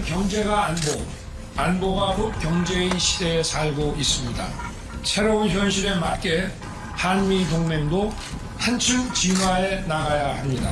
우리는 경제가 안보가 곧 경제의 시대에 살고 있습니다. 새로운 현실에 맞게 한미 동맹도 한층 진화해 나가야 합니다.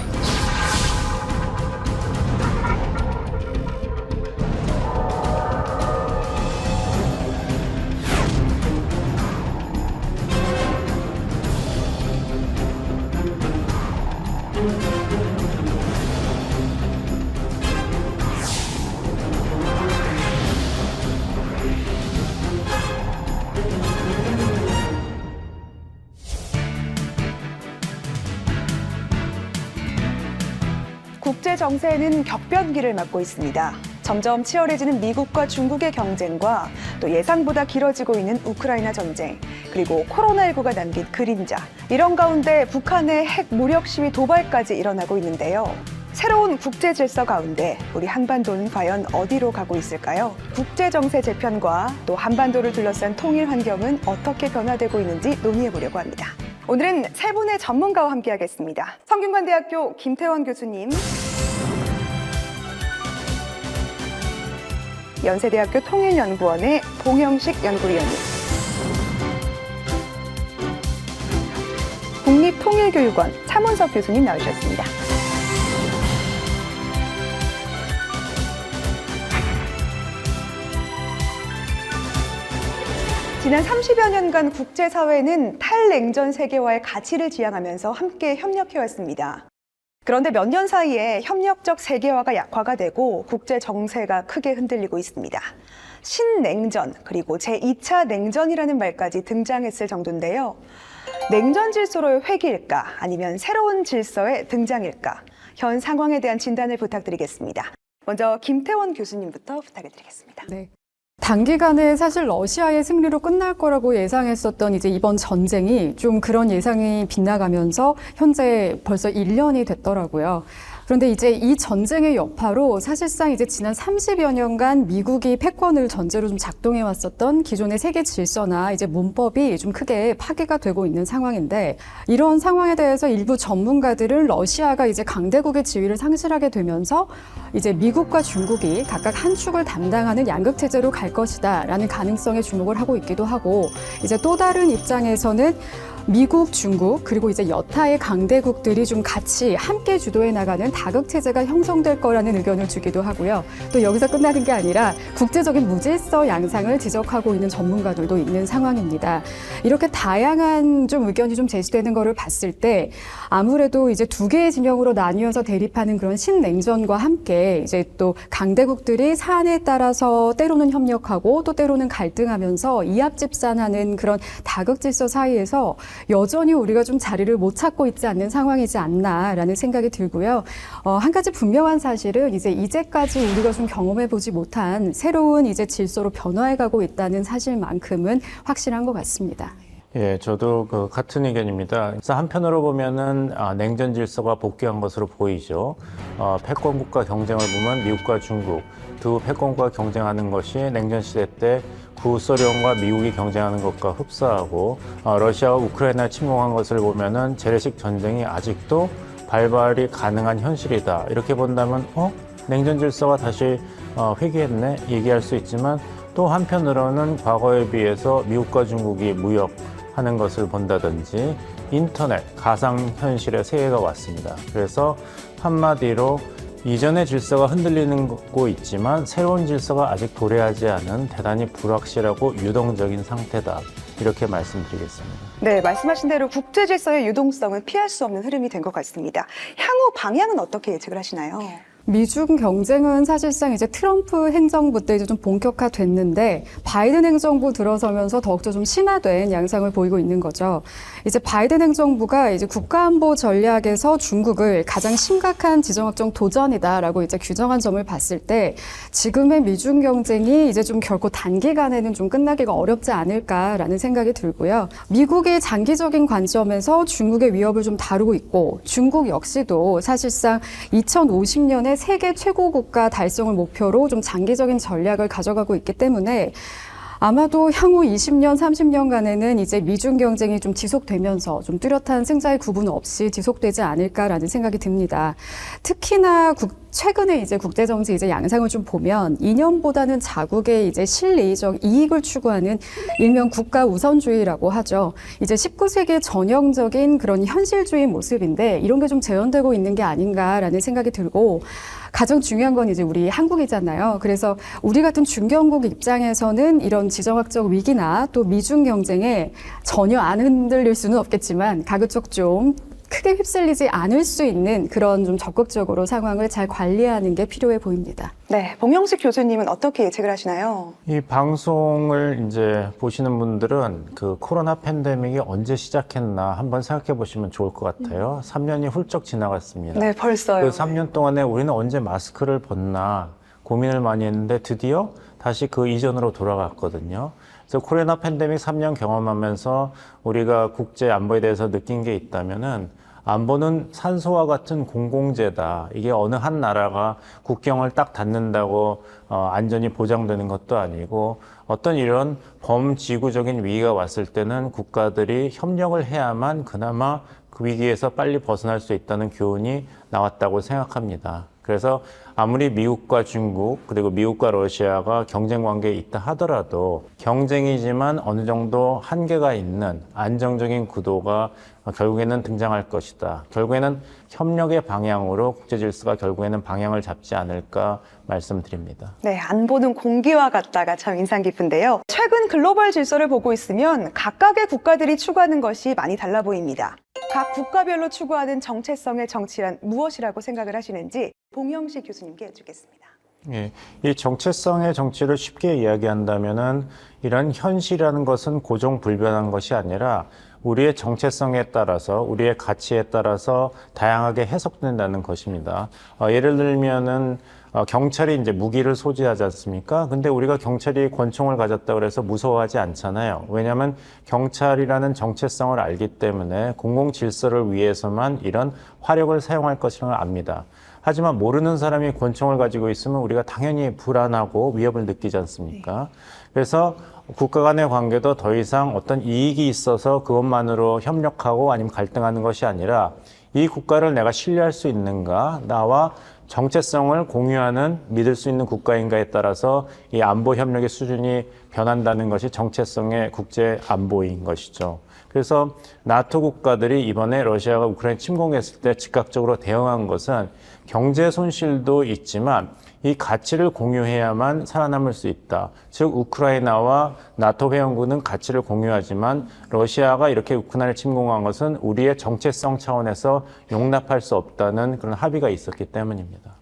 국제 정세는 격변기를 맞고 있습니다. 점점 치열해지는 미국과 중국의 경쟁과 또 예상보다 길어지고 있는 우크라이나 전쟁, 그리고 코로나19가 남긴 그림자. 이런 가운데 북한의 핵 무력 시위 도발까지 일어나고 있는데요. 새로운 국제 질서 가운데 우리 한반도는 과연 어디로 가고 있을까요? 국제 정세 재편과 또 한반도를 둘러싼 통일 환경은 어떻게 변화되고 있는지 논의해보려고 합니다. 오늘은 세 분의 전문가와 함께하겠습니다. 성균관대학교 김태원 교수님, 연세대학교 통일연구원의 봉영식 연구위원님, 국립통일교육원 차문석 교수님 나오셨습니다. 지난 30여 년간 국제사회는 탈냉전 세계화의 가치를 지향하면서 함께 협력해왔습니다. 그런데 몇 년 사이에 협력적 세계화가 약화가 되고 국제 정세가 크게 흔들리고 있습니다. 신냉전, 그리고 제2차 냉전이라는 말까지 등장했을 정도인데요. 냉전 질서로의 회귀일까, 아니면 새로운 질서의 등장일까? 현 상황에 대한 진단을 부탁드리겠습니다. 먼저 김태원 교수님부터 부탁드리겠습니다. 네. 단기간에 사실 러시아의 승리로 끝날 거라고 예상했었던 이제 이번 전쟁이 좀 그런 예상이 빗나가면서 현재 벌써 1년이 됐더라고요. 그런데 이제 이 전쟁의 여파로 사실상 이제 지난 30여 년간 미국이 패권을 전제로 좀 작동해 왔었던 기존의 세계 질서나 이제 문법이 좀 크게 파괴가 되고 있는 상황인데, 이런 상황에 대해서 일부 전문가들은 러시아가 이제 강대국의 지위를 상실하게 되면서 이제 미국과 중국이 각각 한 축을 담당하는 양극 체제로 갈 것이다라는 가능성에 주목을 하고 있기도 하고, 이제 또 다른 입장에서는 미국, 중국, 그리고 이제 여타의 강대국들이 좀 같이 함께 주도해 나가는 다극체제가 형성될 거라는 의견을 주기도 하고요. 또 여기서 끝나는 게 아니라 국제적인 무질서 양상을 지적하고 있는 전문가들도 있는 상황입니다. 이렇게 다양한 좀 의견이 좀 제시되는 거를 봤을 때 아무래도 이제 두 개의 진영으로 나뉘어서 대립하는 그런 신냉전과 함께 이제 또 강대국들이 사안에 따라서 때로는 협력하고 또 때로는 갈등하면서 이합집산하는 그런 다극질서 사이에서 여전히 우리가 좀 자리를 못 찾고 있지 않는 상황이지 않나라는 생각이 들고요. 한 가지 분명한 사실은 이제까지 우리가 좀 경험해보지 못한 새로운 이제 질서로 변화해가고 있다는 사실만큼은 확실한 것 같습니다. 예, 저도 같은 의견입니다. 그래서 한편으로 보면은 냉전 질서가 복귀한 것으로 보이죠. 패권국가 경쟁을 보면 미국과 중국 두 패권국가 경쟁하는 것이 냉전 시대 때 구소련과 미국이 경쟁하는 것과 흡사하고, 러시아와 우크라이나 침공한 것을 보면은 재래식 전쟁이 아직도 발발이 가능한 현실이다. 이렇게 본다면 냉전 질서가 다시 회귀했네 얘기할 수 있지만, 또 한편으로는 과거에 비해서 미국과 중국이 무역하는 것을 본다든지 인터넷, 가상현실의 세계가 왔습니다. 그래서 한마디로 이전의 질서가 흔들리는 거 있지만 새로운 질서가 아직 도래하지 않은 대단히 불확실하고 유동적인 상태다. 이렇게 말씀드리겠습니다. 네, 말씀하신 대로 국제 질서의 유동성은 피할 수 없는 흐름이 된 것 같습니다. 향후 방향은 어떻게 예측을 하시나요? 미중 경쟁은 사실상 이제 트럼프 행정부 때 이제 좀 본격화됐는데, 바이든 행정부 들어서면서 더욱더 좀 심화된 양상을 보이고 있는 거죠. 이제 바이든 행정부가 이제 국가안보 전략에서 중국을 가장 심각한 지정학적 도전이다라고 이제 규정한 점을 봤을 때, 지금의 미중 경쟁이 이제 좀 결코 단기간에는 좀 끝나기가 어렵지 않을까라는 생각이 들고요. 미국이 장기적인 관점에서 중국의 위협을 좀 다루고 있고, 중국 역시도 사실상 2050년에 세계 최고 국가 달성을 목표로 좀 장기적인 전략을 가져가고 있기 때문에 아마도 향후 20년, 30년간에는 이제 미중 경쟁이 좀 지속되면서 좀 뚜렷한 승자의 구분 없이 지속되지 않을까라는 생각이 듭니다. 특히나 최근에 이제 국제정치 이제 양상을 좀 보면 이념보다는 자국의 이제 실리적 이익을 추구하는 일명 국가 우선주의라고 하죠. 이제 19세기의 전형적인 그런 현실주의 모습인데 이런 게 좀 재현되고 있는 게 아닌가라는 생각이 들고 가장 중요한 건 이제 우리 한국이잖아요. 그래서 우리 같은 중견국 입장에서는 이런 지정학적 위기나 또 미중 경쟁에 전혀 안 흔들릴 수는 없겠지만 가급적 좀 크게 휩쓸리지 않을 수 있는 그런 좀 적극적으로 상황을 잘 관리하는 게 필요해 보입니다. 네, 봉영식 교수님은 어떻게 예측을 하시나요? 이 방송을 이제 보시는 분들은 그 코로나 팬데믹이 언제 시작했나 한번 생각해 보시면 좋을 것 같아요. 3년이 훌쩍 지나갔습니다. 네, 벌써요. 그 3년 동안에 우리는 언제 마스크를 벗나 고민을 많이 했는데 드디어 다시 그 이전으로 돌아갔거든요. 그래서 코로나 팬데믹 3년 경험하면서 우리가 국제 안보에 대해서 느낀 게 있다면은 안보는 산소와 같은 공공재다. 이게 어느 한 나라가 국경을 딱 닫는다고 안전이 보장되는 것도 아니고 어떤 이런 범지구적인 위기가 왔을 때는 국가들이 협력을 해야만 그나마 그 위기에서 빨리 벗어날 수 있다는 교훈이 나왔다고 생각합니다. 그래서 아무리 미국과 중국 그리고 미국과 러시아가 경쟁 관계에 있다 하더라도 경쟁이지만 어느 정도 한계가 있는 안정적인 구도가 결국에는 등장할 것이다. 결국에는 협력의 방향으로 국제 질서가 결국에는 방향을 잡지 않을까 말씀드립니다. 네, 안보는 공기와 같다가 참 인상 깊은데요. 최근 글로벌 질서를 보고 있으면 각각의 국가들이 추구하는 것이 많이 달라 보입니다. 각 국가별로 추구하는 정체성의 정치란 무엇이라고 생각을 하시는지 봉영식 교수님께 여쭙겠습니다. 예, 이 정체성의 정치를 쉽게 이야기한다면은 이런 현실이라는 것은 고정불변한 것이 아니라 우리의 정체성에 따라서 우리의 가치에 따라서 다양하게 해석된다는 것입니다. 예를 들면은 경찰이 이제 무기를 소지하지 않습니까? 근데 우리가 경찰이 권총을 가졌다 그래서 무서워하지 않잖아요. 왜냐하면 경찰이라는 정체성을 알기 때문에 공공 질서를 위해서만 이런 화력을 사용할 것이라는 걸 압니다. 하지만 모르는 사람이 권총을 가지고 있으면 우리가 당연히 불안하고 위협을 느끼지 않습니까? 그래서 국가 간의 관계도 더 이상 어떤 이익이 있어서 그것만으로 협력하고 아니면 갈등하는 것이 아니라 이 국가를 내가 신뢰할 수 있는가, 나와 정체성을 공유하는 믿을 수 있는 국가인가에 따라서 이 안보 협력의 수준이 변한다는 것이 정체성의 국제 안보인 것이죠. 그래서 나토 국가들이 이번에 러시아가 우크라이나 침공했을 때 즉각적으로 대응한 것은 경제 손실도 있지만 이 가치를 공유해야만 살아남을 수 있다. 즉 우크라이나와 나토 회원국은 가치를 공유하지만 러시아가 이렇게 우크라이나를 침공한 것은 우리의 정체성 차원에서 용납할 수 없다는 그런 합의가 있었기 때문입니다.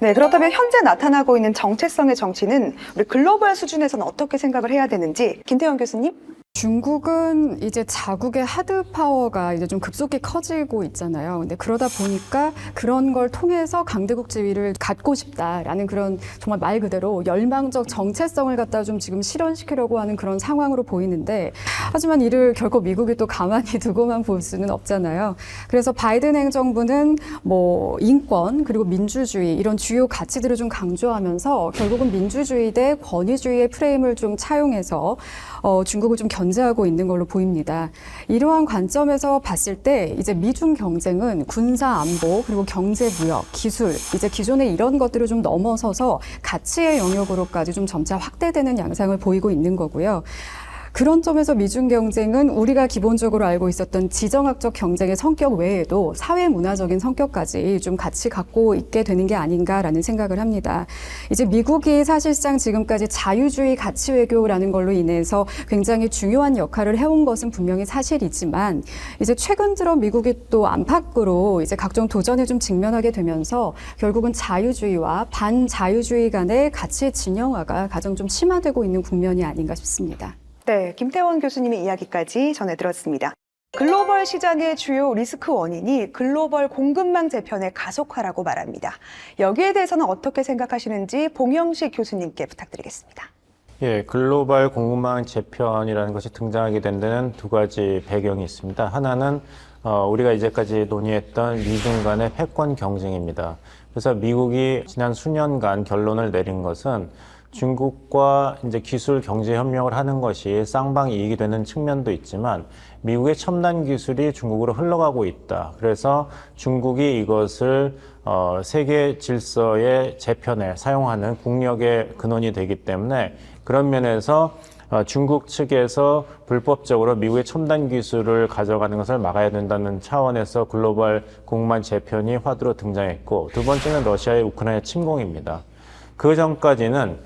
네, 그렇다면 현재 나타나고 있는 정체성의 정치는 우리 글로벌 수준에서는 어떻게 생각을 해야 되는지 김태원 교수님? 중국은 이제 자국의 하드 파워가 이제 좀 급속히 커지고 있잖아요. 근데 그러다 보니까 그런 걸 통해서 강대국 지위를 갖고 싶다라는 그런 정말 말 그대로 열망적 정체성을 갖다 좀 지금 실현시키려고 하는 그런 상황으로 보이는데 하지만 이를 결코 미국이 또 가만히 두고만 볼 수는 없잖아요. 그래서 바이든 행정부는 뭐 인권 그리고 민주주의 이런 주요 가치들을 좀 강조하면서 결국은 민주주의 대 권위주의의 프레임을 좀 차용해서 중국을 좀 견제하고 있는 걸로 보입니다. 이러한 관점에서 봤을 때 이제 미중 경쟁은 군사 안보 그리고 경제 무역, 기술 이제 기존의 이런 것들을 좀 넘어서서 가치의 영역으로까지 좀 점차 확대되는 양상을 보이고 있는 거고요. 그런 점에서 미중 경쟁은 우리가 기본적으로 알고 있었던 지정학적 경쟁의 성격 외에도 사회 문화적인 성격까지 좀 같이 갖고 있게 되는 게 아닌가라는 생각을 합니다. 이제 미국이 사실상 지금까지 자유주의 가치 외교라는 걸로 인해서 굉장히 중요한 역할을 해온 것은 분명히 사실이지만 이제 최근 들어 미국이 또 안팎으로 이제 각종 도전에 좀 직면하게 되면서 결국은 자유주의와 반자유주의 간의 가치 진영화가 가장 좀 심화되고 있는 국면이 아닌가 싶습니다. 네, 김태원 교수님의 이야기까지 전해들었습니다. 글로벌 시장의 주요 리스크 원인이 글로벌 공급망 재편의 가속화라고 말합니다. 여기에 대해서는 어떻게 생각하시는지 봉영식 교수님께 부탁드리겠습니다. 예, 글로벌 공급망 재편이라는 것이 등장하게 된 데는 두 가지 배경이 있습니다. 하나는 우리가 이제까지 논의했던 미중 간의 패권 경쟁입니다. 그래서 미국이 지난 수년간 결론을 내린 것은 중국과 이제 기술 경제 협력을 하는 것이 쌍방 이익이 되는 측면도 있지만 미국의 첨단 기술이 중국으로 흘러가고 있다. 그래서 중국이 이것을 세계 질서의 재편에 사용하는 국력의 근원이 되기 때문에 그런 면에서 중국 측에서 불법적으로 미국의 첨단 기술을 가져가는 것을 막아야 된다는 차원에서 글로벌 공급망 재편이 화두로 등장했고, 두 번째는 러시아의 우크라이나 침공입니다. 그 전까지는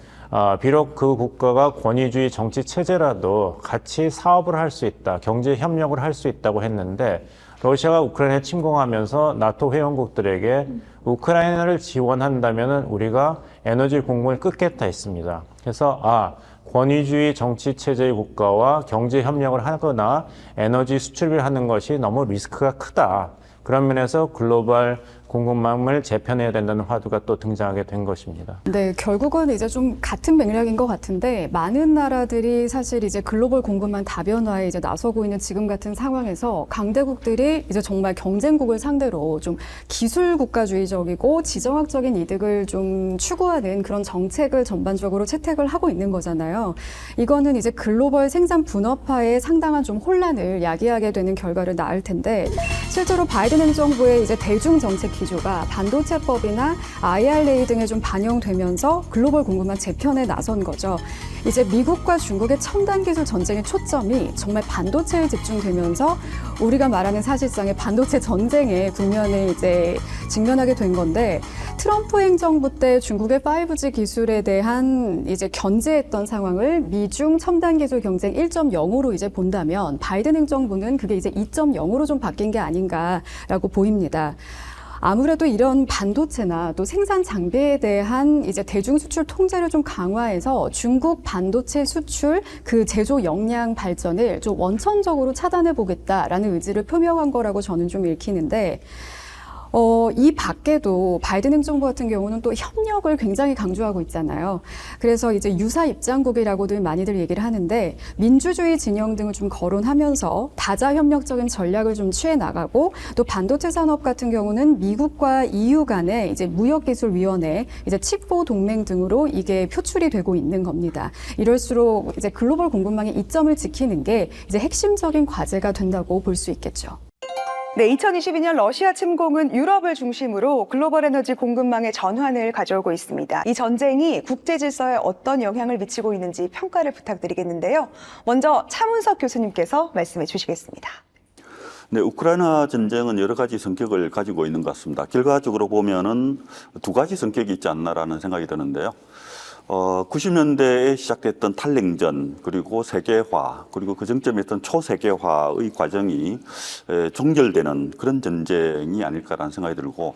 비록 그 국가가 권위주의 정치 체제라도 같이 사업을 할 수 있다, 경제 협력을 할 수 있다고 했는데, 러시아가 우크라이나에 침공하면서 나토 회원국들에게 우크라이나를 지원한다면 우리가 에너지 공급을 끊겠다 했습니다. 그래서 권위주의 정치 체제의 국가와 경제 협력을 하거나 에너지 수출을 하는 것이 너무 리스크가 크다. 그런 면에서 글로벌 공급망을 재편해야 된다는 화두가 또 등장하게 된 것입니다. 네, 결국은 이제 좀 같은 맥락인 것 같은데, 많은 나라들이 사실 이제 글로벌 공급망 다변화에 이제 나서고 있는 지금 같은 상황에서 강대국들이 이제 정말 경쟁국을 상대로 좀 기술 국가주의적이고 지정학적인 이득을 좀 추구하는 그런 정책을 전반적으로 채택을 하고 있는 거잖아요. 이거는 이제 글로벌 생산 분업화에 상당한 좀 혼란을 야기하게 되는 결과를 낳을 텐데, 실제로 바이든 행정부의 이제 대중 정책 기조가 반도체법이나 IRA 등에 좀 반영되면서 글로벌 공급망 재편에 나선 거죠. 이제 미국과 중국의 첨단 기술 전쟁의 초점이 정말 반도체에 집중되면서 우리가 말하는 사실상의 반도체 전쟁의 국면에 이제 직면하게 된 건데, 트럼프 행정부 때 중국의 5G 기술에 대한 이제 견제했던 상황을 미중 첨단 기술 경쟁 1.0으로 이제 본다면, 바이든 행정부는 그게 이제 2.0으로 좀 바뀐 게 아닌가라고 보입니다. 아무래도 이런 반도체나 또 생산 장비에 대한 이제 대중 수출 통제를 좀 강화해서 중국 반도체 수출 그 제조 역량 발전을 좀 원천적으로 차단해 보겠다라는 의지를 표명한 거라고 저는 좀 읽히는데, 이 밖에도 바이든 행정부 같은 경우는 또 협력을 굉장히 강조하고 있잖아요. 그래서 이제 유사 입장국이라고들 많이들 얘기를 하는데, 민주주의 진영 등을 좀 거론하면서 다자 협력적인 전략을 좀 취해 나가고, 또 반도체 산업 같은 경우는 미국과 EU 간의 이제 무역기술위원회, 이제 칩4 동맹 등으로 이게 표출이 되고 있는 겁니다. 이럴수록 이제 글로벌 공급망의 이점을 지키는 게 이제 핵심적인 과제가 된다고 볼 수 있겠죠. 네, 2022년 러시아 침공은 유럽을 중심으로 글로벌 에너지 공급망의 전환을 가져오고 있습니다. 이 전쟁이 국제 질서에 어떤 영향을 미치고 있는지 평가를 부탁드리겠는데요. 먼저 차문석 교수님께서 말씀해 주시겠습니다. 네, 우크라이나 전쟁은 여러 가지 성격을 가지고 있는 것 같습니다. 결과적으로 보면은 두 가지 성격이 있지 않나라는 생각이 드는데요. 90년대에 시작됐던 탈냉전, 그리고 세계화, 그리고 그 전점에 있던 초세계화의 과정이 종결되는 그런 전쟁이 아닐까라는 생각이 들고,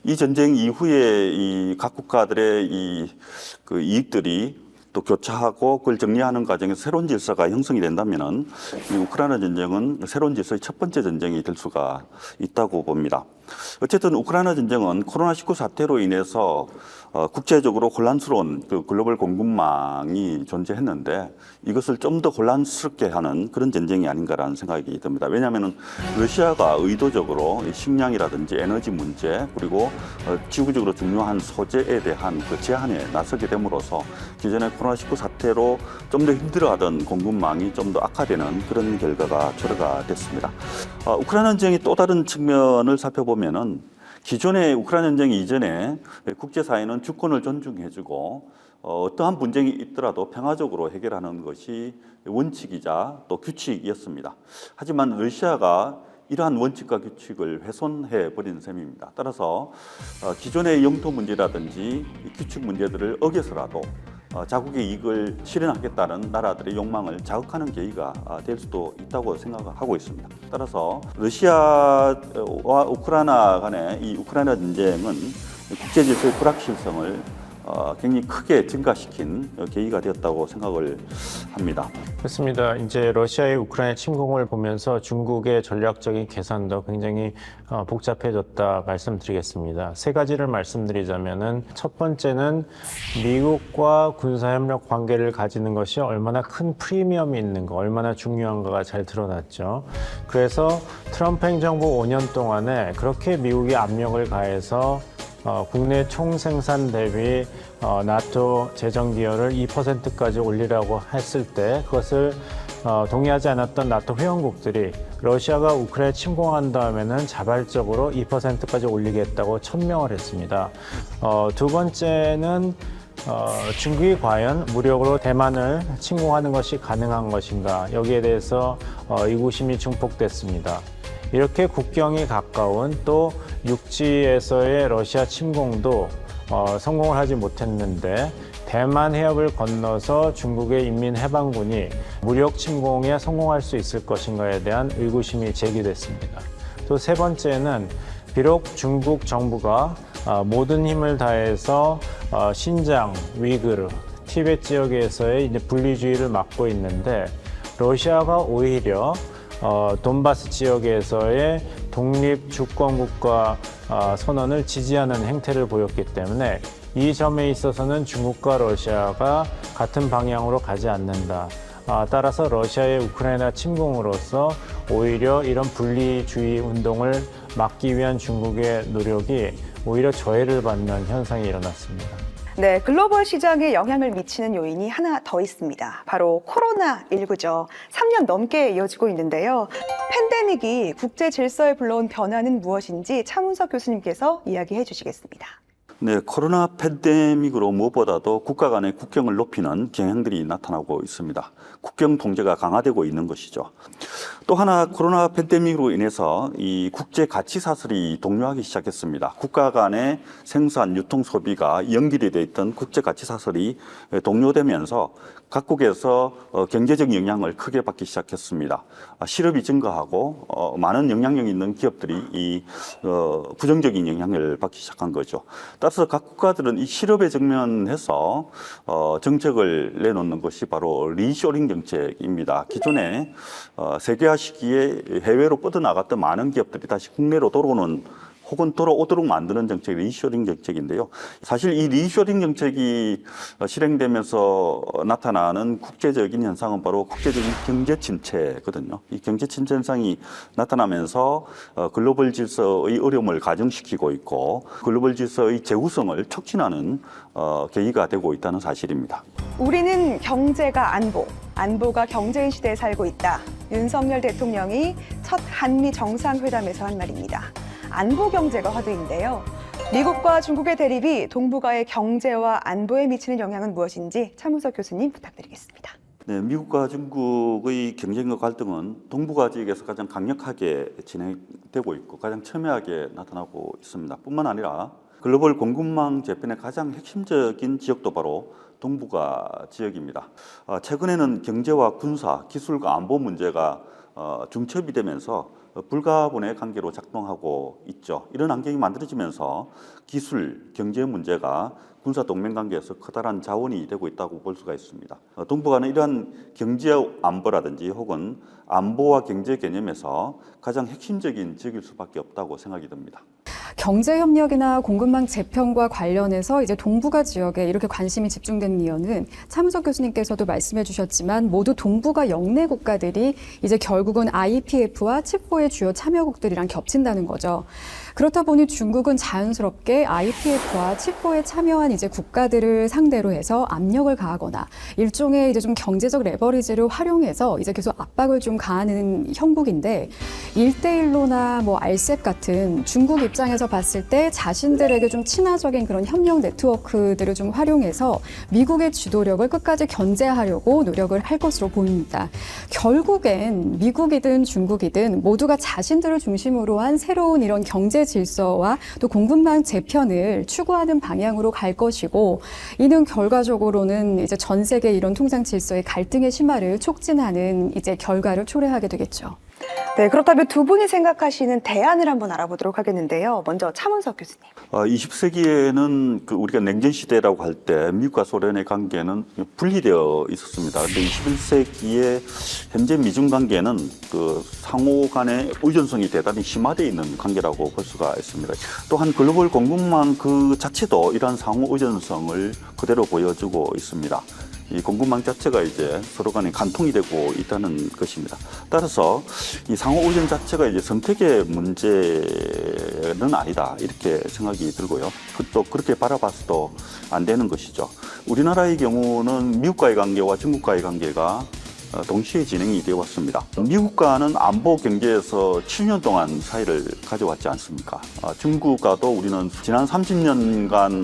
이 전쟁 이후에 이 각 국가들의 그 이익들이 또 교차하고 그걸 정리하는 과정에서 새로운 질서가 형성이 된다면은 이 우크라이나 전쟁은 새로운 질서의 첫 번째 전쟁이 될 수가 있다고 봅니다. 어쨌든 우크라이나 전쟁은 코로나19 사태로 인해서 국제적으로 혼란스러운 그 글로벌 공급망이 존재했는데, 이것을 좀 더 혼란스럽게 하는 그런 전쟁이 아닌가라는 생각이 듭니다. 왜냐하면 러시아가 의도적으로 식량이라든지 에너지 문제, 그리고 지구적으로 중요한 소재에 대한 그 제한에 나서게 됨으로써 기존의 코로나19 사태로 좀 더 힘들어하던 공급망이 좀 더 악화되는 그런 결과가 초래가 됐습니다. 우크라이나 전쟁의 또 다른 측면을 살펴보면은, 기존의 우크라이나 전쟁 이전에 국제사회는 주권을 존중해주고 어떠한 분쟁이 있더라도 평화적으로 해결하는 것이 원칙이자 또 규칙이었습니다. 하지만 러시아가 이러한 원칙과 규칙을 훼손해 버린 셈입니다. 따라서 기존의 영토 문제라든지 규칙 문제들을 어겨서라도 자국의 이익을 실현하겠다는 나라들의 욕망을 자극하는 계기가 될 수도 있다고 생각하고 있습니다. 따라서 러시아와 우크라이나 간의 이 우크라이나 전쟁은 국제 질서의 불확실성을 굉장히 크게 증가시킨 계기가 되었다고 생각을 합니다. 그렇습니다. 이제 러시아의 우크라이나 침공을 보면서 중국의 전략적인 계산도 굉장히 복잡해졌다 말씀드리겠습니다. 세 가지를 말씀드리자면은, 첫 번째는 미국과 군사협력 관계를 가지는 것이 얼마나 큰 프리미엄이 있는가, 얼마나 중요한가가 잘 드러났죠. 그래서 트럼프 행정부 5년 동안에 그렇게 미국이 압력을 가해서 국내 총생산 대비 나토 재정 기여를 2%까지 올리라고 했을 때 그것을 동의하지 않았던 나토 회원국들이 러시아가 우크라이나 침공한 다음에는 자발적으로 2%까지 올리겠다고 천명을 했습니다. 두 번째는 중국이 과연 무력으로 대만을 침공하는 것이 가능한 것인가, 여기에 대해서 의구심이 증폭됐습니다. 이렇게 국경이 가까운 또 육지에서의 러시아 침공도 성공을 하지 못했는데 대만 해협을 건너서 중국의 인민해방군이 무력 침공에 성공할 수 있을 것인가에 대한 의구심이 제기됐습니다. 또 세 번째는 비록 중국 정부가 모든 힘을 다해서 신장, 위구르, 티베트 지역에서의 이제 분리주의를 막고 있는데 러시아가 오히려 돈바스 지역에서의 독립 주권국가 선언을 지지하는 행태를 보였기 때문에 이 점에 있어서는 중국과 러시아가 같은 방향으로 가지 않는다. 따라서 러시아의 우크라이나 침공으로서 오히려 이런 분리주의 운동을 막기 위한 중국의 노력이 오히려 저해를 받는 현상이 일어났습니다. 네, 글로벌 시장에 영향을 미치는 요인이 하나 더 있습니다. 바로 코로나19죠. 3년 넘게 이어지고 있는데요. 팬데믹이 국제 질서에 불러온 변화는 무엇인지 차문석 교수님께서 이야기해 주시겠습니다. 네, 코로나 팬데믹으로 무엇보다도 국가 간의 국경을 높이는 경향들이 나타나고 있습니다. 국경 통제가 강화되고 있는 것이죠. 또 하나 코로나 팬데믹으로 인해서 이 국제 가치 사슬이 동요하기 시작했습니다. 국가 간의 생산, 유통, 소비가 연결이 돼 있던 국제 가치 사슬이 동요되면서 각국에서 경제적 영향을 크게 받기 시작했습니다. 실업이 증가하고 많은 영향력 있는 기업들이 이 부정적인 영향을 받기 시작한 거죠. 따라서 각 국가들은 이 실업에 직면해서 정책을 내놓는 것이 바로 리쇼링 정책입니다. 기존에 세계화 시기에 해외로 뻗어나갔던 많은 기업들이 다시 국내로 돌아오는 혹은 돌아오도록 만드는 정책이 리쇼링 정책인데요. 사실 이 리쇼링 정책이 실행되면서 나타나는 국제적인 현상은 바로 국제적인 경제 침체거든요. 이 경제 침체 현상이 나타나면서 글로벌 질서의 어려움을 가중시키고 있고 글로벌 질서의 재구성을 촉진하는 계기가 되고 있다는 사실입니다. 우리는 경제가 안보, 안보가 경제인 시대에 살고 있다. 윤석열 대통령이 첫 한미 정상회담에서 한 말입니다. 안보 경제가 화두인데요. 미국과 중국의 대립이 동북아의 경제와 안보에 미치는 영향은 무엇인지 차문석 교수님 부탁드리겠습니다. 네, 미국과 중국의 경쟁과 갈등은 동북아 지역에서 가장 강력하게 진행되고 있고 가장 첨예하게 나타나고 있습니다. 뿐만 아니라 글로벌 공급망 재편의 가장 핵심적인 지역도 바로 동북아 지역입니다. 최근에는 경제와 군사, 기술과 안보 문제가 중첩이 되면서 불가분의 관계로 작동하고 있죠. 이런 환경이 만들어지면서 기술, 경제 문제가 군사 동맹 관계에서 커다란 자원이 되고 있다고 볼 수가 있습니다. 동북아는 이러한 경제 안보라든지 혹은 안보와 경제 개념에서 가장 핵심적인 지역일 수밖에 없다고 생각이 듭니다. 경제 협력이나 공급망 재편과 관련해서 이제 동북아 지역에 이렇게 관심이 집중된 이유는 차문석 교수님께서도 말씀해 주셨지만 모두 동북아 영내 국가들이 이제 결국은 IPF와 칩4의 주요 참여국들이랑 겹친다는 거죠. 그렇다 보니 중국은 자연스럽게 IPF와 칩4에 참여한 이제 국가들을 상대로 해서 압력을 가하거나 일종의 이제 좀 경제적 레버리지를 활용해서 이제 계속 압박을 좀 가하는 형국인데 1대1로나 뭐 RCEP 같은 중국 입장에서 봤을 때 자신들에게 좀 친화적인 그런 협력 네트워크들을 좀 활용해서 미국의 주도력을 끝까지 견제하려고 노력을 할 것으로 보입니다. 결국엔 미국이든 중국이든 모두가 자신들을 중심으로 한 새로운 이런 경제 질서와 또 공급망 재편을 추구하는 방향으로 갈 것이고 이는 결과적으로는 이제 전 세계 이런 통상 질서의 갈등의 심화를 촉진하는 이제 결과를 초래하게 되겠죠. 네, 그렇다면 두 분이 생각하시는 대안을 한번 알아보도록 하겠는데요. 먼저 차문석 교수님. 20세기에는 우리가 냉전 시대라고 할 때 미국과 소련의 관계는 분리되어 있었습니다. 그런데 21세기에 현재 미중 관계는 상호 간의 의존성이 대단히 심화되어 있는 관계라고 볼 수가 있습니다. 또한 글로벌 공급망 그 자체도 이러한 상호 의존성을 그대로 보여주고 있습니다. 이 공급망 자체가 이제 서로 간에 간통이 되고 있다는 것입니다. 따라서 이 상호 의존 자체가 이제 선택의 문제는 아니다 이렇게 생각이 들고요. 또 그렇게 바라봐서도 안 되는 것이죠. 우리나라의 경우는 미국과의 관계와 중국과의 관계가 동시에 진행이 되어 왔습니다. 미국과는 안보 경제에서 7년 동안 사이를 가져왔지 않습니까? 중국과도 우리는 지난 30년간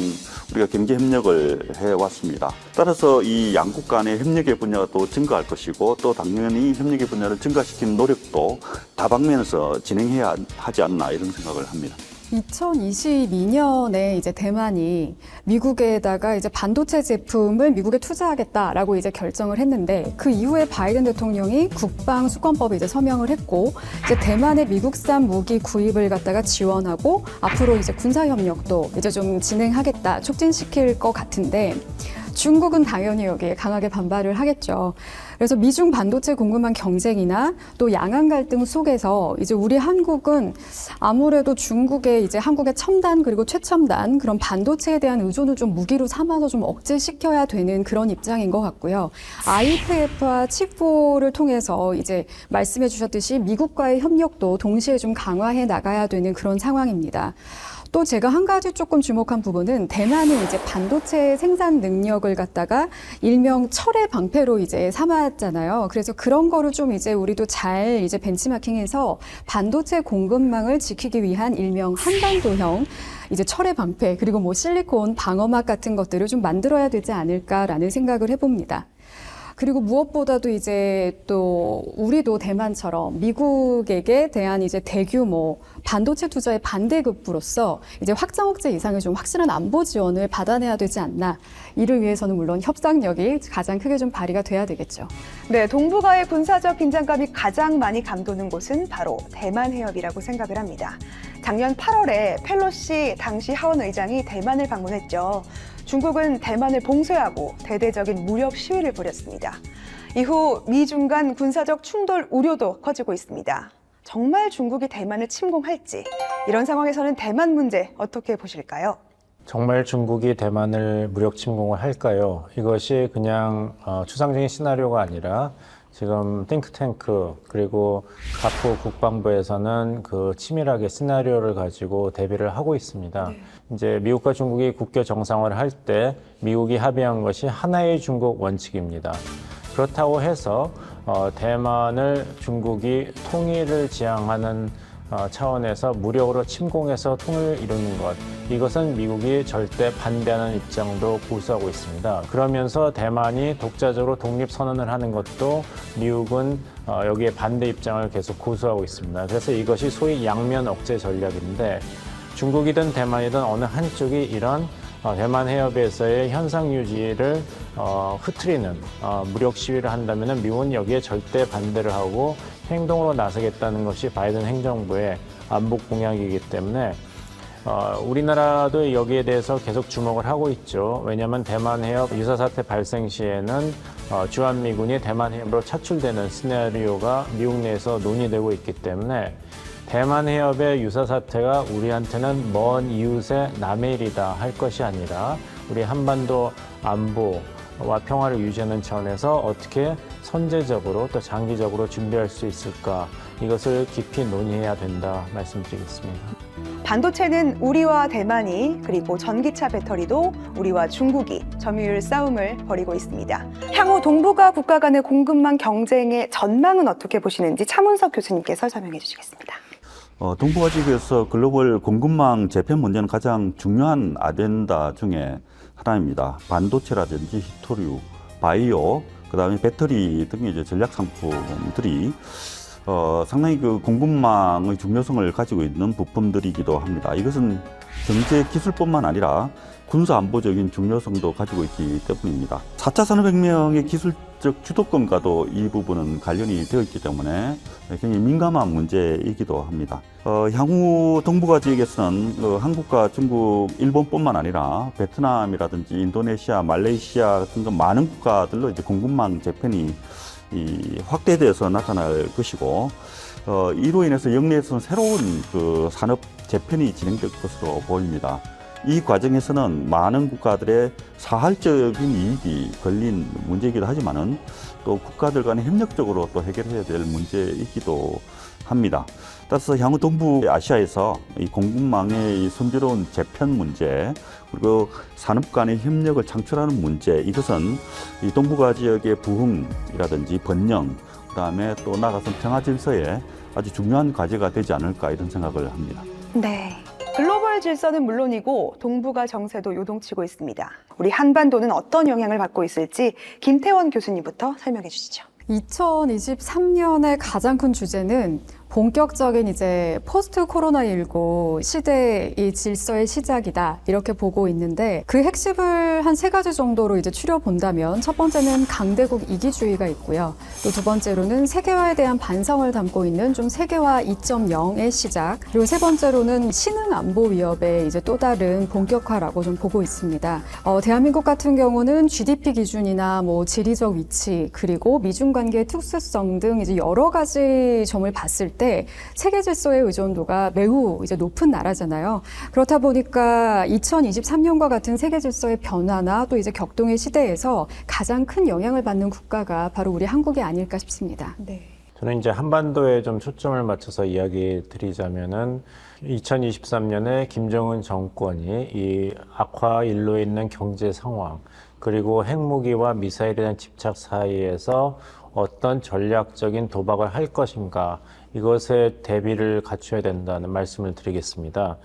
우리가 경제 협력을 해왔습니다. 따라서 이 양국 간의 협력의 분야가 또 증가할 것이고 또 당연히 협력의 분야를 증가시키는 노력도 다방면에서 진행해야 하지 않나 이런 생각을 합니다. 2022년에 이제 대만이 미국에다가 이제 반도체 제품을 미국에 투자하겠다라고 이제 결정을 했는데 그 이후에 바이든 대통령이 국방 수권법에 이제 서명을 했고 이제 대만의 미국산 무기 구입을 갖다가 지원하고 앞으로 이제 군사 협력도 이제 좀 진행하겠다, 촉진시킬 것 같은데 중국은 당연히 여기에 강하게 반발을 하겠죠. 그래서 미중 반도체 공급망 경쟁이나 또 양안 갈등 속에서 이제 우리 한국은 아무래도 중국의 이제 한국의 첨단 그리고 최첨단 그런 반도체에 대한 의존을 좀 무기로 삼아서 좀 억제시켜야 되는 그런 입장인 것 같고요. IPF와 칩4를 통해서 이제 말씀해 주셨듯이 미국과의 협력도 동시에 좀 강화해 나가야 되는 그런 상황입니다. 또 제가 한 가지 조금 주목한 부분은 대만이 이제 반도체 생산 능력을 갖다가 일명 철의 방패로 이제 삼았잖아요. 그래서 그런 거를 좀 이제 우리도 잘 이제 벤치마킹해서 반도체 공급망을 지키기 위한 일명 한반도형 이제 철의 방패 그리고 뭐 실리콘 방어막 같은 것들을 좀 만들어야 되지 않을까라는 생각을 해봅니다. 그리고 무엇보다도 이제 또 우리도 대만처럼 미국에게 대한 이제 대규모 반도체 투자의 반대급부로서 이제 확장 억제 이상의 좀 확실한 안보 지원을 받아내야 되지 않나. 이를 위해서는 물론 협상력이 가장 크게 좀 발휘가 돼야 되겠죠. 네, 동북아의 군사적 긴장감이 가장 많이 감도는 곳은 바로 대만 해협이라고 생각을 합니다. 작년 8월에 펠로시 당시 하원 의장이 대만을 방문했죠. 중국은 대만을 봉쇄하고 대대적인 무력 시위를 벌였습니다. 이후 미중 간 군사적 충돌 우려도 커지고 있습니다. 정말 중국이 대만을 침공할지 이런 상황에서는 대만 문제 어떻게 보실까요? 정말 중국이 대만을 무력 침공을 할까요? 이것이 그냥 추상적인 시나리오가 아니라 지금 띵크탱크 그리고 각국 국방부에서는 그 치밀하게 시나리오를 가지고 대비를 하고 있습니다. 이제 미국과 중국이 국교 정상화를 할 때 미국이 합의한 것이 하나의 중국 원칙입니다. 그렇다고 해서 대만을 중국이 통일을 지향하는 차원에서 무력으로 침공해서 통일을 이루는 것, 이것은 미국이 절대 반대하는 입장도 고수하고 있습니다. 그러면서 대만이 독자적으로 독립선언을 하는 것도 미국은 여기에 반대 입장을 계속 고수하고 있습니다. 그래서 이것이 소위 양면 억제 전략인데 중국이든 대만이든 어느 한쪽이 이런 대만 해협에서의 현상 유지를 흐트리는 무력 시위를 한다면 미국은 여기에 절대 반대를 하고 행동으로 나서겠다는 것이 바이든 행정부의 안보 공약이기 때문에 우리나라도 여기에 대해서 계속 주목을 하고 있죠. 왜냐하면 대만 해협 유사 사태 발생 시에는 주한미군이 대만 해협으로 차출되는 시나리오가 미국 내에서 논의되고 있기 때문에 대만 해협의 유사 사태가 우리한테는 먼 이웃의 남의 일이다 할 것이 아니라 우리 한반도 안보와 평화를 유지하는 차원에서 어떻게 선제적으로 또 장기적으로 준비할 수 있을까, 이것을 깊이 논의해야 된다 말씀드리겠습니다. 반도체는 우리와 대만이 그리고 전기차 배터리도 우리와 중국이 점유율 싸움을 벌이고 있습니다. 향후 동북아 국가 간의 공급망 경쟁의 전망은 어떻게 보시는지 차문석 교수님께서 설명해 주시겠습니다. 동북아 지역에서 글로벌 공급망 재편 문제는 가장 중요한 아젠다 중에 하나입니다. 반도체라든지 히토류, 바이오, 그다음에 배터리 등의 이제 전략 상품들이 상당히 그 공급망의 중요성을 가지고 있는 부품들이기도 합니다. 이것은 경제 기술뿐만 아니라 군사 안보적인 중요성도 가지고 있기 때문입니다. 4차 산업혁명의 기술적 주도권과도 이 부분은 관련이 되어 있기 때문에 굉장히 민감한 문제이기도 합니다. 향후 동북아 지역에서는 한국과 중국, 일본뿐만 아니라 베트남이라든지 인도네시아, 말레이시아 같은 많은 국가들로 이제 공급망 재편이 확대돼서 나타날 것이고, 이로 인해서 영내에서는 새로운 그 산업 재편이 진행될 것으로 보입니다. 이 과정에서는 많은 국가들의 사활적인 이익이 걸린 문제이기도 하지만은 또 국가들 간에 협력적으로 또 해결해야 될 문제이기도 합니다. 따라서 향후 동북아시아에서 이 공급망의 이 순조로운 재편 문제, 그리고 산업 간의 협력을 창출하는 문제, 이것은 이 동북아 지역의 부흥이라든지 번영, 그다음에 또 나아가서 평화 질서에 아주 중요한 과제가 되지 않을까 이런 생각을 합니다. 네. 글로벌 질서는 물론이고 동북아 정세도 요동치고 있습니다. 우리 한반도는 어떤 영향을 받고 있을지 김태원 교수님부터 설명해 주시죠. 2023년의 가장 큰 주제는 본격적인 이제 포스트 코로나19 시대의 질서의 시작이다 이렇게 보고 있는데 그 핵심을 한 3가지 정도로 이제 추려본다면 첫 번째는 강대국 이기주의가 있고요. 또 두 번째로는 세계화에 대한 반성을 담고 있는 좀 세계화 2.0의 시작, 그리고 세 번째로는 신흥 안보 위협의 이제 또 다른 본격화라고 좀 보고 있습니다. 대한민국 같은 경우는 GDP 기준이나 뭐 지리적 위치, 그리고 미중 관계의 특수성 등 이제 여러 가지 점을 봤을 때 세계 질서의 의존도가 매우 이제 높은 나라잖아요. 그렇다 보니까 2023년과 같은 세계 질서의 변화나 또 이제 격동의 시대에서 가장 큰 영향을 받는 국가가 바로 우리 한국이 아닐까 싶습니다. 네. 저는 이제 한반도에 좀 초점을 맞춰서 이야기 드리자면은 2023년에 김정은 정권이 이 악화일로에 있는 경제 상황, 그리고 핵무기와 미사일에 대한 집착 사이에서 어떤 전략적인 도박을 할 것인가, 이것에 대비를 갖춰야 된다는 말씀을 드리겠습니다.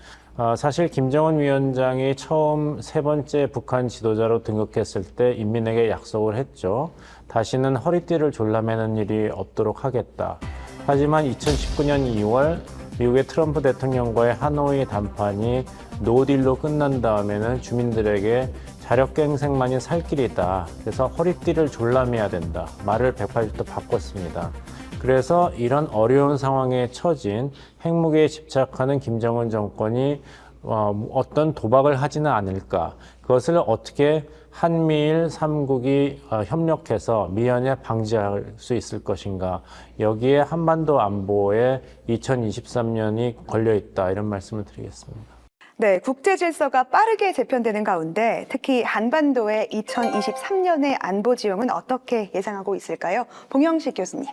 사실 김정은 위원장이 처음 3번째 북한 지도자로 등극했을 때 인민에게 약속을 했죠. 다시는 허리띠를 졸라매는 일이 없도록 하겠다. 하지만 2019년 2월 미국의 트럼프 대통령과의 하노이談판이 노딜로 끝난 다음에는 주민들에게 자력갱생만이 살 길이다. 그래서 허리띠를 졸라매야 된다. 말을 180도 바꿨습니다. 그래서 이런 어려운 상황에 처진 핵무기에 집착하는 김정은 정권이 어떤 도박을 하지는 않을까. 그것을 어떻게 한미일 3국이 협력해서 미연에 방지할 수 있을 것인가. 여기에 한반도 안보에 2023년이 걸려 있다. 이런 말씀을 드리겠습니다. 네, 국제 질서가 빠르게 재편되는 가운데 특히 한반도의 2023년의 안보 지형은 어떻게 예상하고 있을까요? 봉영식 교수님.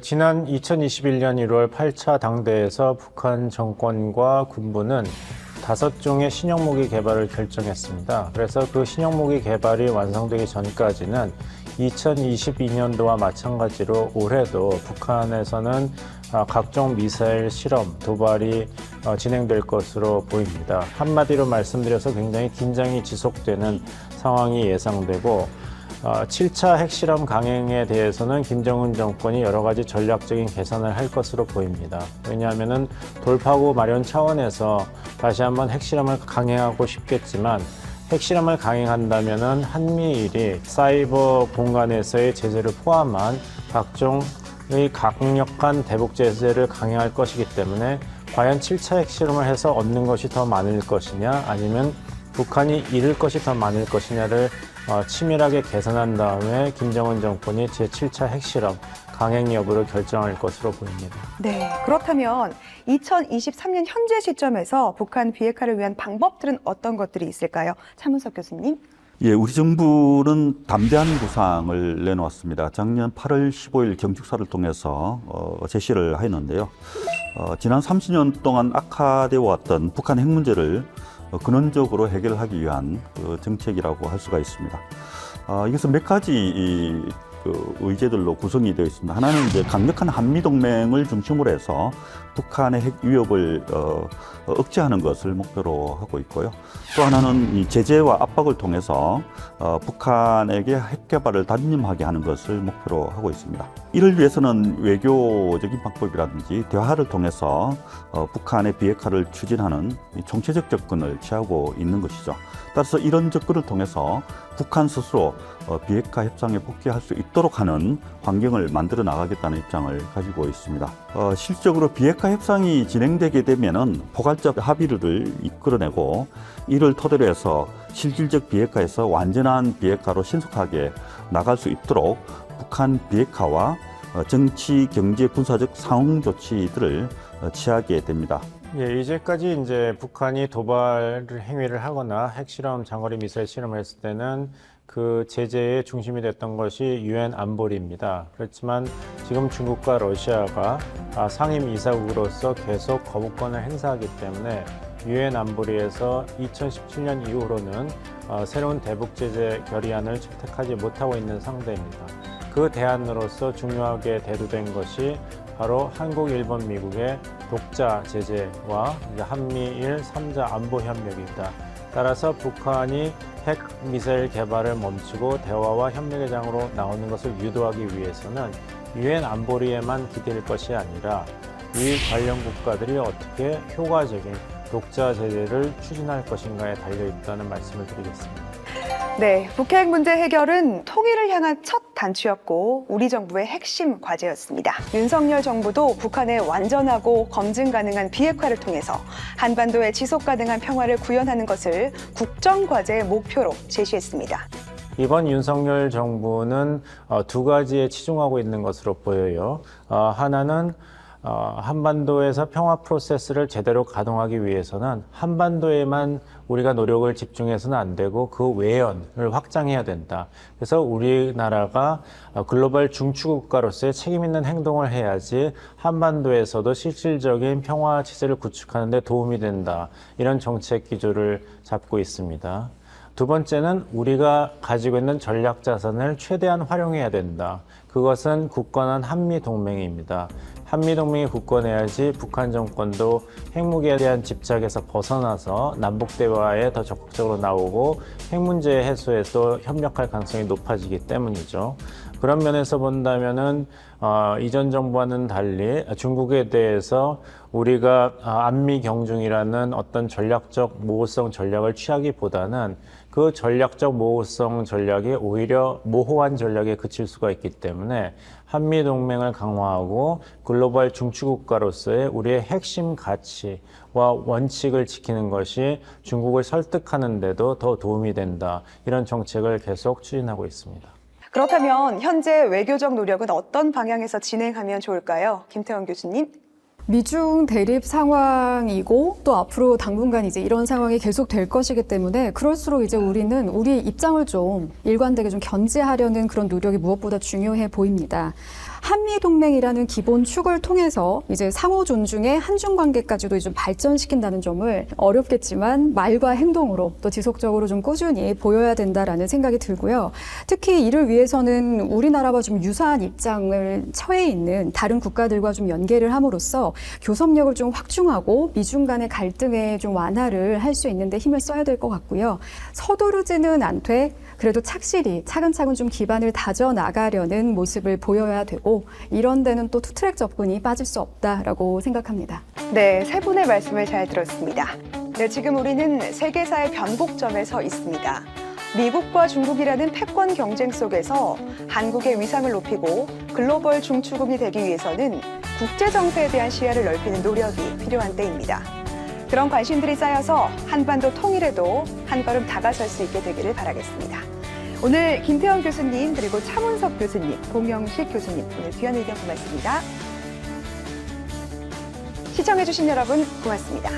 지난 2021년 1월 8차 당대에서 북한 정권과 군부는 5종의 신형무기 개발을 결정했습니다. 그래서 그 신형무기 개발이 완성되기 전까지는 2022년도와 마찬가지로 올해도 북한에서는 각종 미사일 실험, 도발이 진행될 것으로 보입니다. 한마디로 말씀드려서 굉장히 긴장이 지속되는 상황이 예상되고 7차 핵실험 강행에 대해서는 김정은 정권이 여러 가지 전략적인 계산을 할 것으로 보입니다. 왜냐하면 돌파구 마련 차원에서 다시 한번 핵실험을 강행하고 싶겠지만 핵실험을 강행한다면 한미일이 사이버 공간에서의 제재를 포함한 각종의 강력한 대북 제재를 강행할 것이기 때문에 과연 7차 핵실험을 해서 얻는 것이 더 많을 것이냐, 아니면 북한이 잃을 것이 더 많을 것이냐를 치밀하게 계산한 다음에 김정은 정권이 제7차 핵실험 강행 여부를 결정할 것으로 보입니다. 네, 그렇다면 2023년 현재 시점에서 북한 비핵화를 위한 방법들은 어떤 것들이 있을까요? 차문석 교수님. 예, 우리 정부는 담대한 구상을 내놓았습니다. 작년 8월 15일 경축사를 통해서 제시를 했는데요. 지난 30년 동안 악화되어 왔던 북한 핵 문제를 근원적으로 해결하기 위한 정책이라고 할 수가 있습니다. 이것은 몇 가지 의제들로 구성이 되어 있습니다. 하나는 이제 강력한 한미 동맹을 중심으로 해서 북한의 핵 위협을 억제하는 것을 목표로 하고 있고요. 또 하나는 이 제재와 압박을 통해서 북한에게 핵 개발을 단념하게 하는 것을 목표로 하고 있습니다. 이를 위해서는 외교적인 방법이라든지 대화를 통해서 북한의 비핵화를 추진하는 총체적 접근을 취하고 있는 것이죠. 따라서 이런 접근을 통해서 북한 스스로 비핵화 협상에 복귀할 수 있도록 하는 환경을 만들어 나가겠다는 입장을 가지고 있습니다. 실질적으로 비핵화 협상이 진행되게 되면은 포괄적 합의를 이끌어내고 이를 토대로 해서 실질적 비핵화에서 완전한 비핵화로 신속하게 나갈 수 있도록 북한 비핵화와 정치, 경제, 군사적 상응 조치들을 취하게 됩니다. 예, 이제까지 이제 북한이 도발 행위를 하거나 핵실험, 장거리 미사일 실험을 했을 때는 그 제재의 중심이 됐던 것이 유엔 안보리입니다. 그렇지만 지금 중국과 러시아가 상임 이사국으로서 계속 거부권을 행사하기 때문에 유엔 안보리에서 2017년 이후로는 새로운 대북 제재 결의안을 채택하지 못하고 있는 상태입니다. 그 대안으로서 중요하게 대두된 것이 바로 한국, 일본, 미국의 독자 제재와 한미일 3자 안보 협력입니다. 따라서 북한이 핵 미사일 개발을 멈추고 대화와 협력의 장으로 나오는 것을 유도하기 위해서는 유엔 안보리에만 기댈 것이 아니라 이 관련 국가들이 어떻게 효과적인 독자 제재를 추진할 것인가에 달려 있다는 말씀을 드리겠습니다. 네, 북핵 문제 해결은 통일을 향한 첫 단추였고 우리 정부의 핵심 과제였습니다. 윤석열 정부도 북한의 완전하고 검증 가능한 비핵화를 통해서 한반도의 지속 가능한 평화를 구현하는 것을 국정과제의 목표로 제시했습니다. 이번 윤석열 정부는 두 가지에 치중하고 있는 것으로 보여요. 하나는 한반도에서 평화 프로세스를 제대로 가동하기 위해서는 한반도에만 우리가 노력을 집중해서는 안 되고 그 외연을 확장해야 된다. 그래서 우리나라가 글로벌 중추국가로서의 책임 있는 행동을 해야지 한반도에서도 실질적인 평화 체제를 구축하는 데 도움이 된다. 이런 정책 기조를 잡고 있습니다. 두 번째는 우리가 가지고 있는 전략 자산을 최대한 활용해야 된다. 그것은 굳건한 한미동맹입니다. 한미동맹이 굳건해야지 북한 정권도 핵무기에 대한 집착에서 벗어나서 남북대화에 더 적극적으로 나오고 핵 문제 해소에도 협력할 가능성이 높아지기 때문이죠. 그런 면에서 본다면은 이전 정부와는 달리 중국에 대해서 우리가 안미 경중이라는 어떤 전략적 모호성 전략을 취하기보다는 그 전략적 모호성 전략이 오히려 모호한 전략에 그칠 수가 있기 때문에 한미 동맹을 강화하고 글로벌 중추국가로서의 우리의 핵심 가치와 원칙을 지키는 것이 중국을 설득하는 데도 더 도움이 된다. 이런 정책을 계속 추진하고 있습니다. 그렇다면 현재 외교적 노력은 어떤 방향에서 진행하면 좋을까요? 김태원 교수님. 미중 대립 상황이고 또 앞으로 당분간 이제 이런 상황이 계속 될 것이기 때문에 그럴수록 이제 우리는 우리 입장을 좀 일관되게 좀 견지하려는 그런 노력이 무엇보다 중요해 보입니다. 한미동맹이라는 기본 축을 통해서 이제 상호 존중의 한중 관계까지도 좀 발전시킨다는 점을 어렵겠지만 말과 행동으로 또 지속적으로 좀 꾸준히 보여야 된다라는 생각이 들고요. 특히 이를 위해서는 우리나라와 좀 유사한 입장을 처해 있는 다른 국가들과 좀 연계를 함으로써 교섭력을 좀 확충하고 미중 간의 갈등의 좀 완화를 할 수 있는 데 힘을 써야 될 것 같고요. 서두르지는 않되 그래도 착실히 차근차근 좀 기반을 다져 나가려는 모습을 보여야 되고 이런 데는 또 투트랙 접근이 빠질 수 없다라고 생각합니다. 네, 세 분의 말씀을 잘 들었습니다. 네, 지금 우리는 세계사의 변곡점에 서 있습니다. 미국과 중국이라는 패권 경쟁 속에서 한국의 위상을 높이고 글로벌 중추국이 되기 위해서는 국제 정세에 대한 시야를 넓히는 노력이 필요한 때입니다. 그런 관심들이 쌓여서 한반도 통일에도 한 걸음 다가설 수 있게 되기를 바라겠습니다. 오늘 김태원 교수님 그리고 차문석 교수님, 봉영식 교수님 오늘 귀한 의견 고맙습니다. 시청해주신 여러분 고맙습니다.